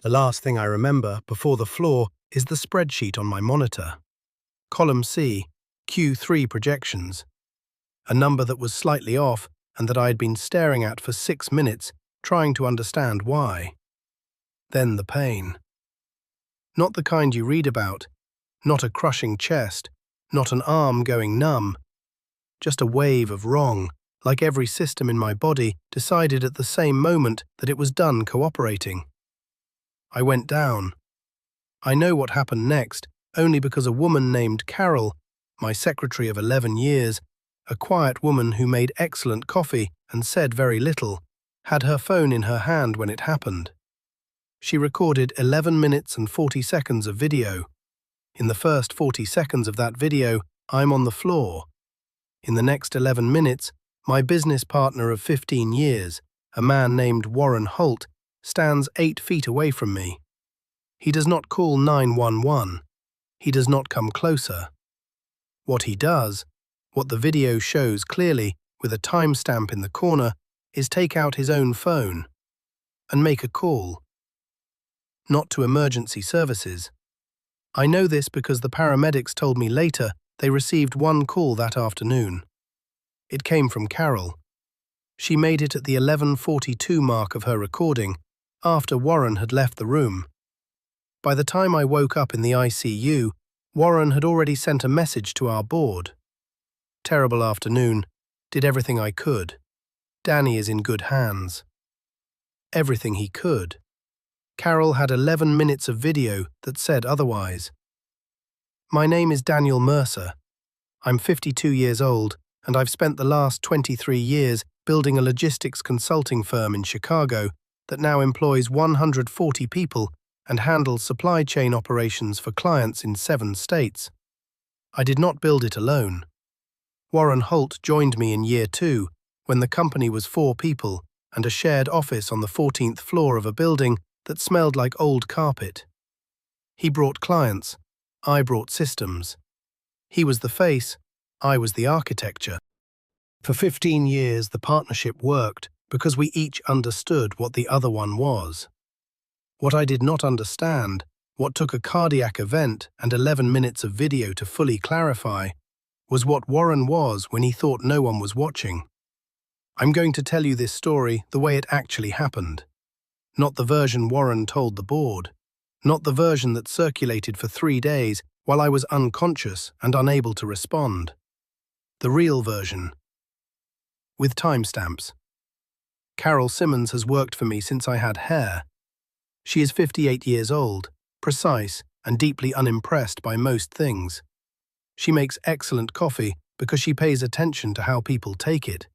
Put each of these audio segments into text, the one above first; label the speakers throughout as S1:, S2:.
S1: The last thing I remember before the floor is the spreadsheet on my monitor. Column C, Q3 projections. A number that was slightly off and that I had been staring at for 6 minutes, trying to understand why. Then the pain. Not the kind you read about, not a crushing chest, not an arm going numb. Just a wave of wrong, like every system in my body decided at the same moment that it was done cooperating. I went down. I know what happened next, only because a woman named Carol, my secretary of 11 years, a quiet woman who made excellent coffee and said very little, had her phone in her hand when it happened. She recorded 11 minutes and 40 seconds of video. In the first 40 seconds of that video, I'm on the floor. In the next 11 minutes, my business partner of 15 years, a man named Warren Holt, stands 8 feet away from me. He does not call 911. He does not come closer. What he does, what the video shows clearly with a timestamp in the corner, is take out his own phone and make a call. Not to emergency services. I know this because the paramedics told me later they received one call that afternoon. It came from Carol. She made it at the 11:42 mark of her recording, after Warren had left the room. By the time I woke up in the ICU, Warren had already sent a message to our board. Terrible afternoon. Did everything I could. Danny is in good hands. Everything he could. Carol had 11 minutes of video that said otherwise. My name is Daniel Mercer. I'm 52 years old, and I've spent the last 23 years building a logistics consulting firm in Chicago that now employs 140 people and handles supply chain operations for clients in 7 states. I did not build it alone. Warren Holt joined me in year 2 when the company was 4 people and a shared office on the 14th floor of a building that smelled like old carpet. He brought clients, I brought systems. He was the face, I was the architecture. For 15 years the partnership worked because we each understood what the other one was. What I did not understand, what took a cardiac event and 11 minutes of video to fully clarify, was what Warren was when he thought no one was watching. I'm going to tell you this story the way it actually happened. Not the version Warren told the board. Not the version that circulated for 3 days while I was unconscious and unable to respond. The real version. With timestamps. Carol Simmons has worked for me since I had hair. She is 58 years old, precise and deeply unimpressed by most things. She makes excellent coffee because she pays attention to how people take it.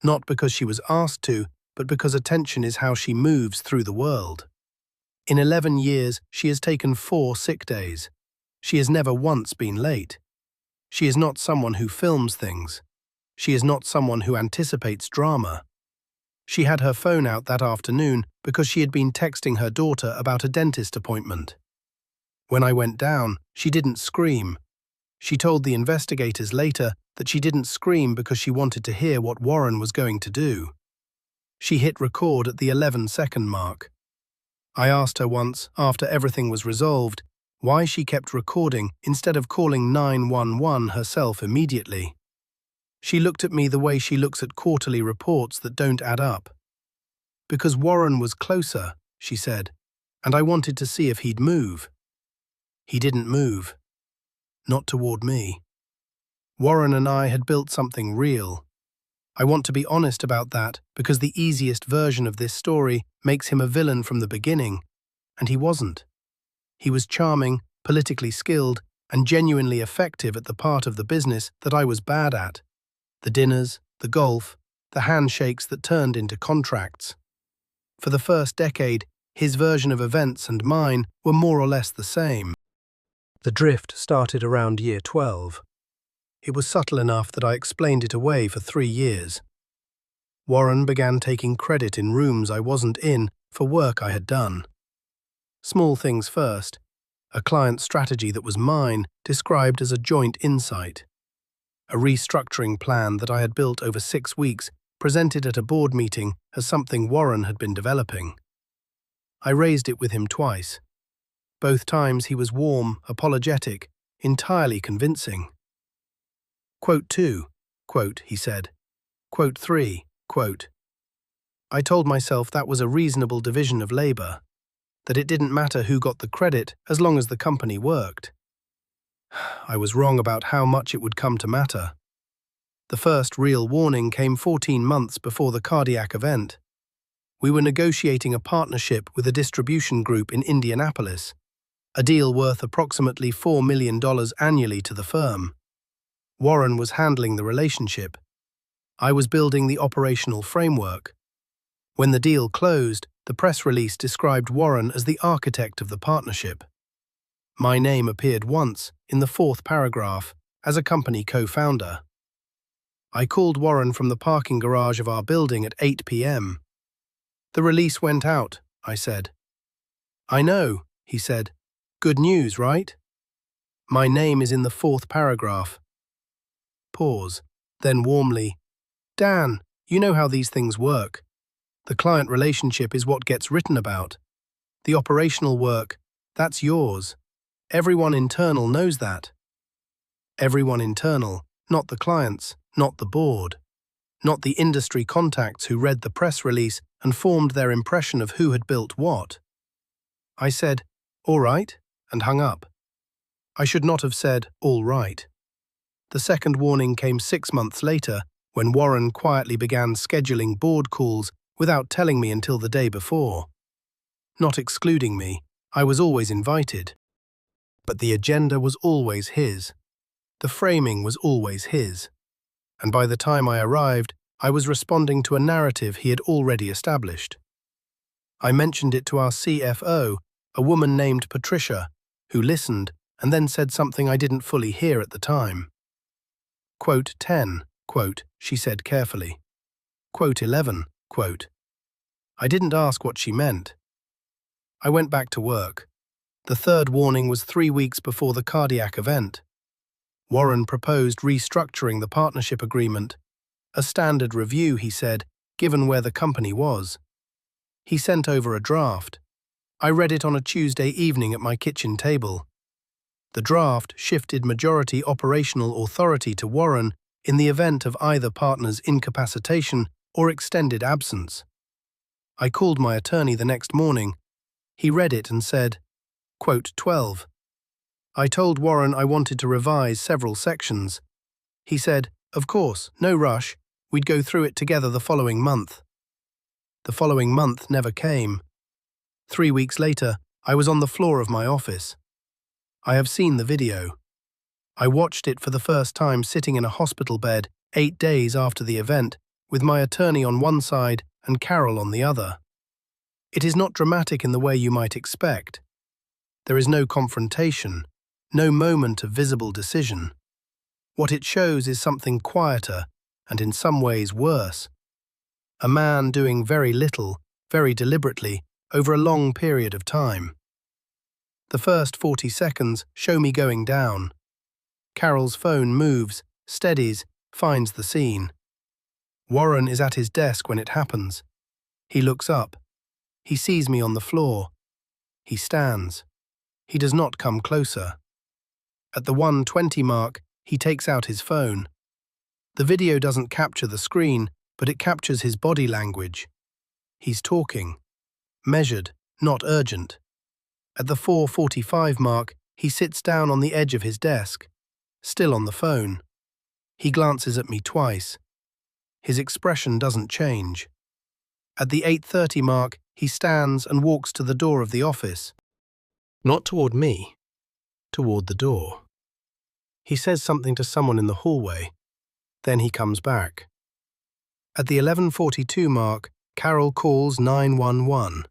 S1: Not because she was asked to, but because attention is how she moves through the world. In 11 years, she has taken 4 sick days. She has never once been late. She is not someone who films things. She is not someone who anticipates drama. She had her phone out that afternoon because she had been texting her daughter about a dentist appointment. When I went down, she didn't scream. She told the investigators later that she didn't scream because she wanted to hear what Warren was going to do. She hit record at the 11-second mark. I asked her once, after everything was resolved, why she kept recording instead of calling 911 herself immediately. She looked at me the way she looks at quarterly reports that don't add up. Because Warren was closer, she said, and I wanted to see if he'd move. He didn't move. Not toward me. Warren and I had built something real. I want to be honest about that because the easiest version of this story makes him a villain from the beginning, and he wasn't. He was charming, politically skilled, and genuinely effective at the part of the business that I was bad at. The dinners, the golf, the handshakes that turned into contracts. For the first decade, his version of events and mine were more or less the same. The drift started around year 12. It was subtle enough that I explained it away for 3 years. Warren began taking credit in rooms I wasn't in for work I had done. Small things first, a client strategy that was mine described as a joint insight. A restructuring plan that I had built over 6 weeks presented at a board meeting as something Warren had been developing. I raised it with him twice. Both times he was warm, apologetic, entirely convincing. Quote 2, quote, he said. Quote 3, quote. I told myself that was a reasonable division of labor, that it didn't matter who got the credit as long as the company worked. I was wrong about how much it would come to matter. The first real warning came 14 months before the cardiac event. We were negotiating a partnership with a distribution group in Indianapolis, a deal worth approximately $4 million annually to the firm. Warren was handling the relationship. I was building the operational framework. When the deal closed, the press release described Warren as the architect of the partnership. My name appeared once, in the 4th paragraph, as a company co-founder. I called Warren from the parking garage of our building at 8 p.m. The release went out, I said. I know, he said. Good news, right? My name is in the 4th paragraph. Pause, then warmly. Dan, you know how these things work. The client relationship is what gets written about. The operational work, that's yours. Everyone internal knows that. Everyone internal, not the clients, not the board, not the industry contacts who read the press release and formed their impression of who had built what. I said, all right, and hung up. I should not have said, all right. The second warning came 6 months later, when Warren quietly began scheduling board calls without telling me until the day before. Not excluding me, I was always invited. But the agenda was always his. The framing was always his. And by the time I arrived, I was responding to a narrative he had already established. I mentioned it to our CFO, a woman named Patricia, who listened and then said something I didn't fully hear at the time. Quote 10, quote, she said carefully. Quote 11, quote. I didn't ask what she meant. I went back to work. The third warning was 3 weeks before the cardiac event. Warren proposed restructuring the partnership agreement, a standard review, he said, given where the company was. He sent over a draft. I read it on a Tuesday evening at my kitchen table. The draft shifted majority operational authority to Warren in the event of either partner's incapacitation or extended absence. I called my attorney the next morning. He read it and said, quote 12. I told Warren I wanted to revise several sections. He said, of course, no rush, we'd go through it together the following month. The following month never came. 3 weeks later, I was on the floor of my office. I have seen the video. I watched it for the first time sitting in a hospital bed 8 days after the event, with my attorney on one side and Carol on the other. It is not dramatic in the way you might expect. There is no confrontation, no moment of visible decision. What it shows is something quieter and in some ways worse. A man doing very little, very deliberately, over a long period of time. The first 40 seconds show me going down. Carol's phone moves, steadies, finds the scene. Warren is at his desk when it happens. He looks up. He sees me on the floor. He stands. He does not come closer. At the 1:20 mark, he takes out his phone. The video doesn't capture the screen, but it captures his body language. He's talking. Measured, not urgent. At the 4:45 mark, he sits down on the edge of his desk, still on the phone. He glances at me twice. His expression doesn't change. At the 8:30 mark, he stands and walks to the door of the office. Not toward me, toward the door. He says something to someone in the hallway. Then he comes back. At the 11:42 mark, Carol calls 911.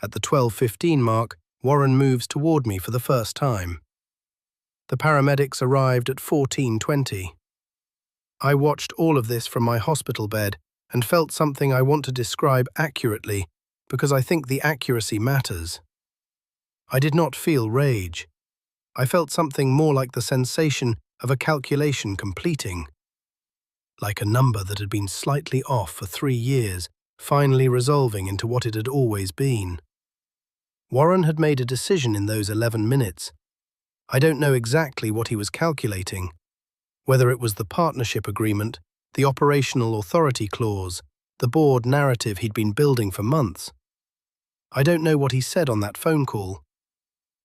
S1: At the 12:15 mark, Warren moves toward me for the first time. The paramedics arrived at 14:20. I watched all of this from my hospital bed and felt something I want to describe accurately because I think the accuracy matters. I did not feel rage. I felt something more like the sensation of a calculation completing. Like a number that had been slightly off for 3 years, finally resolving into what it had always been. Warren had made a decision in those 11 minutes. I don't know exactly what he was calculating, whether it was the partnership agreement, the operational authority clause, the board narrative he'd been building for months. I don't know what he said on that phone call.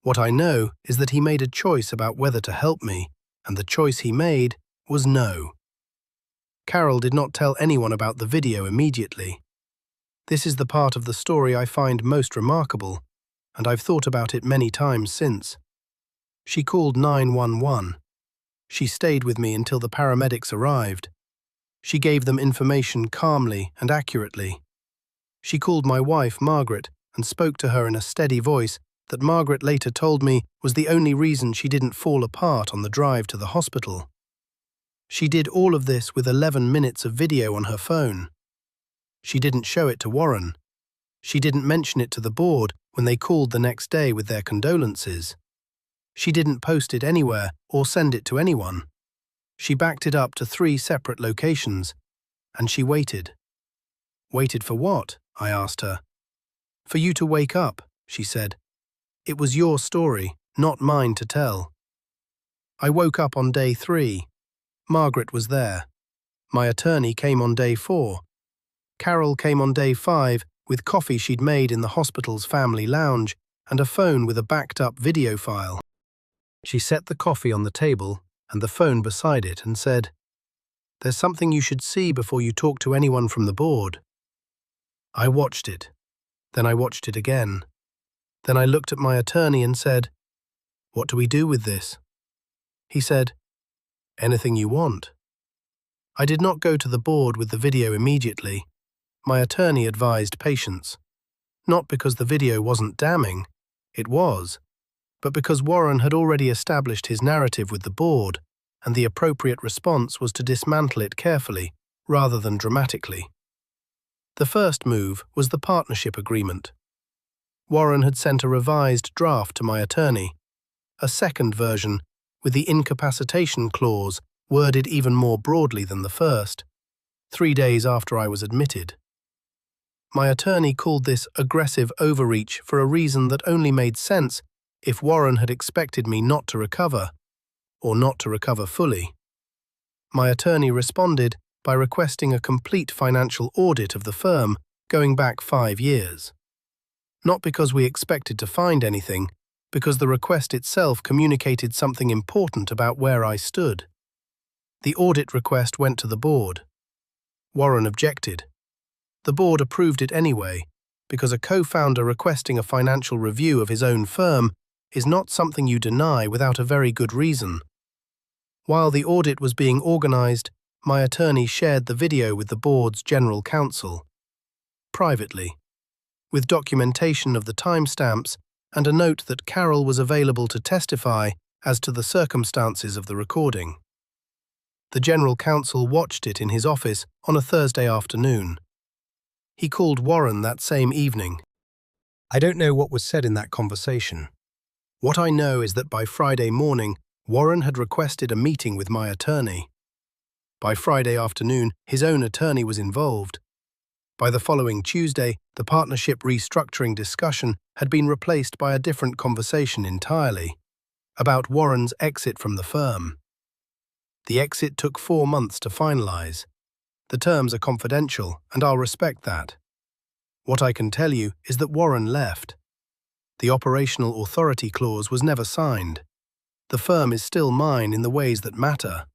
S1: What I know is that he made a choice about whether to help me, and the choice he made was no. Carol did not tell anyone about the video immediately. This is the part of the story I find most remarkable, and I've thought about it many times since. She called 911. She stayed with me until the paramedics arrived. She gave them information calmly and accurately. She called my wife, Margaret, and spoke to her in a steady voice that Margaret later told me was the only reason she didn't fall apart on the drive to the hospital. She did all of this with 11 minutes of video on her phone. She didn't show it to Warren. She didn't mention it to the board when they called the next day with their condolences. She didn't post it anywhere or send it to anyone. She backed it up to 3 separate locations, and she waited. Waited for what? I asked her. For you to wake up, she said. It was your story, not mine to tell. I woke up on day 3. Margaret was there. My attorney came on day 4. Carol came on day 5 with coffee she'd made in the hospital's family lounge and a phone with a backed-up video file. She set the coffee on the table and the phone beside it and said, "There's something you should see before you talk to anyone from the board." I watched it. Then I watched it again. Then I looked at my attorney and said, "What do we do with this?" He said, "Anything you want." I did not go to the board with the video immediately. My attorney advised patience. Not because the video wasn't damning, it was, but because Warren had already established his narrative with the board, and the appropriate response was to dismantle it carefully, rather than dramatically. The first move was the partnership agreement. Warren had sent a revised draft to my attorney, a second version with the incapacitation clause worded even more broadly than the first, 3 days after I was admitted. My attorney called this aggressive overreach for a reason that only made sense if Warren had expected me not to recover, or not to recover fully. My attorney responded by requesting a complete financial audit of the firm going back 5 years. Not because we expected to find anything, because the request itself communicated something important about where I stood. The audit request went to the board. Warren objected. The board approved it anyway, because a co-founder requesting a financial review of his own firm is not something you deny without a very good reason. While the audit was being organized, my attorney shared the video with the board's general counsel, privately, with documentation of the timestamps and a note that Carol was available to testify as to the circumstances of the recording. The general counsel watched it in his office on a Thursday afternoon. He called Warren that same evening. I don't know what was said in that conversation. What I know is that by Friday morning, Warren had requested a meeting with my attorney. By Friday afternoon, his own attorney was involved. By the following Tuesday, the partnership restructuring discussion had been replaced by a different conversation entirely, about Warren's exit from the firm. The exit took 4 months to finalize. The terms are confidential, and I'll respect that. What I can tell you is that Warren left. The operational authority clause was never signed. The firm is still mine in the ways that matter.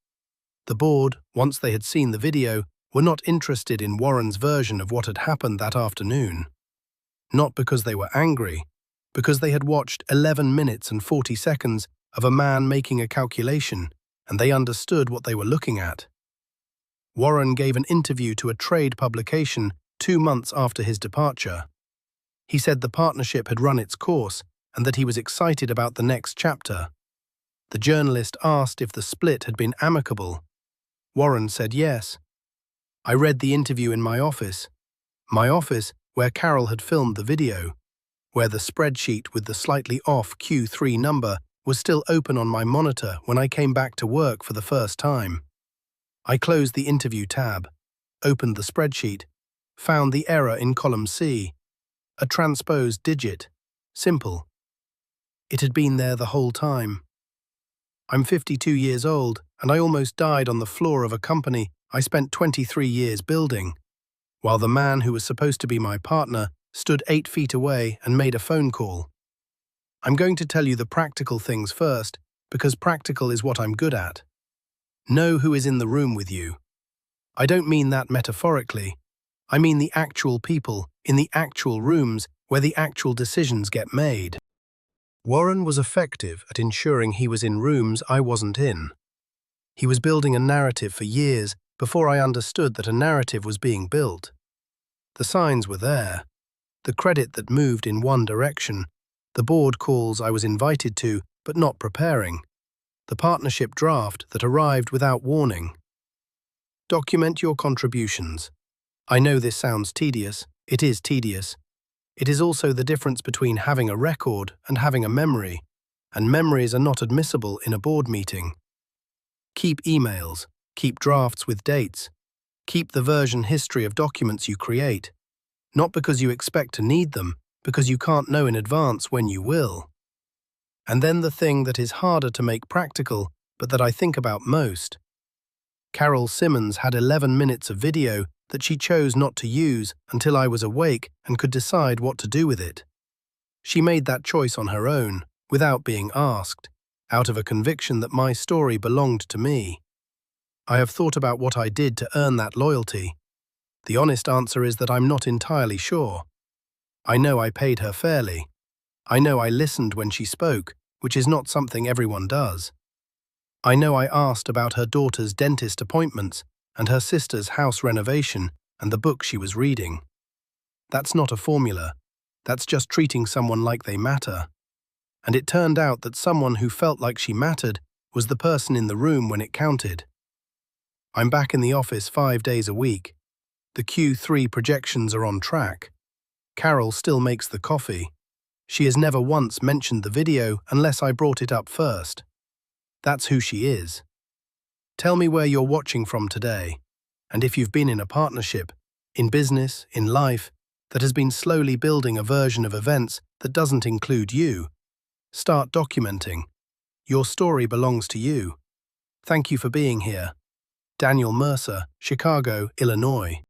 S1: The board, once they had seen the video, were not interested in Warren's version of what had happened that afternoon. Not because they were angry, because they had watched 11 minutes and 40 seconds of a man making a calculation, and they understood what they were looking at. Warren gave an interview to a trade publication 2 months after his departure. He said the partnership had run its course and that he was excited about the next chapter. The journalist asked if the split had been amicable. Warren said yes. I read the interview in my office where Carol had filmed the video, where the spreadsheet with the slightly off Q3 number was still open on my monitor when I came back to work for the first time. I closed the interview tab, opened the spreadsheet, found the error in column C, a transposed digit, Simple. It had been there the whole time. I'm 52 years old, and I almost died on the floor of a company I spent 23 years building, while the man who was supposed to be my partner stood 8 feet away and made a phone call. I'm going to tell you the practical things first, because practical is what I'm good at. Know who is in the room with you. I don't mean that metaphorically. I mean the actual people in the actual rooms where the actual decisions get made. Warren was effective at ensuring he was in rooms I wasn't in. He was building a narrative for years before I understood that a narrative was being built. The signs were there. The credit that moved in one direction, the board calls I was invited to but not preparing, the partnership draft that arrived without warning. Document your contributions. I know this sounds tedious. It is tedious. It is also the difference between having a record and having a memory, and memories are not admissible in a board meeting. Keep emails, keep drafts with dates, keep the version history of documents you create, not because you expect to need them, because you can't know in advance when you will. And then the thing that is harder to make practical, but that I think about most. Carol Simmons had 11 minutes of video that she chose not to use until I was awake and could decide what to do with it. She made that choice on her own, without being asked, out of a conviction that my story belonged to me. I have thought about what I did to earn that loyalty. The honest answer is that I'm not entirely sure. I know I paid her fairly. I know I listened when she spoke, which is not something everyone does. I know I asked about her daughter's dentist appointments and her sister's house renovation and the book she was reading. That's not a formula. That's just treating someone like they matter. And it turned out that someone who felt like she mattered was the person in the room when it counted. I'm back in the office 5 days a week. The Q3 projections are on track. Carol still makes the coffee. She has never once mentioned the video unless I brought it up first. That's who she is. Tell me where you're watching from today, and if you've been in a partnership, in business, in life, that has been slowly building a version of events that doesn't include you. Start documenting. Your story belongs to you. Thank you for being here. Daniel Mercer, Chicago, Illinois.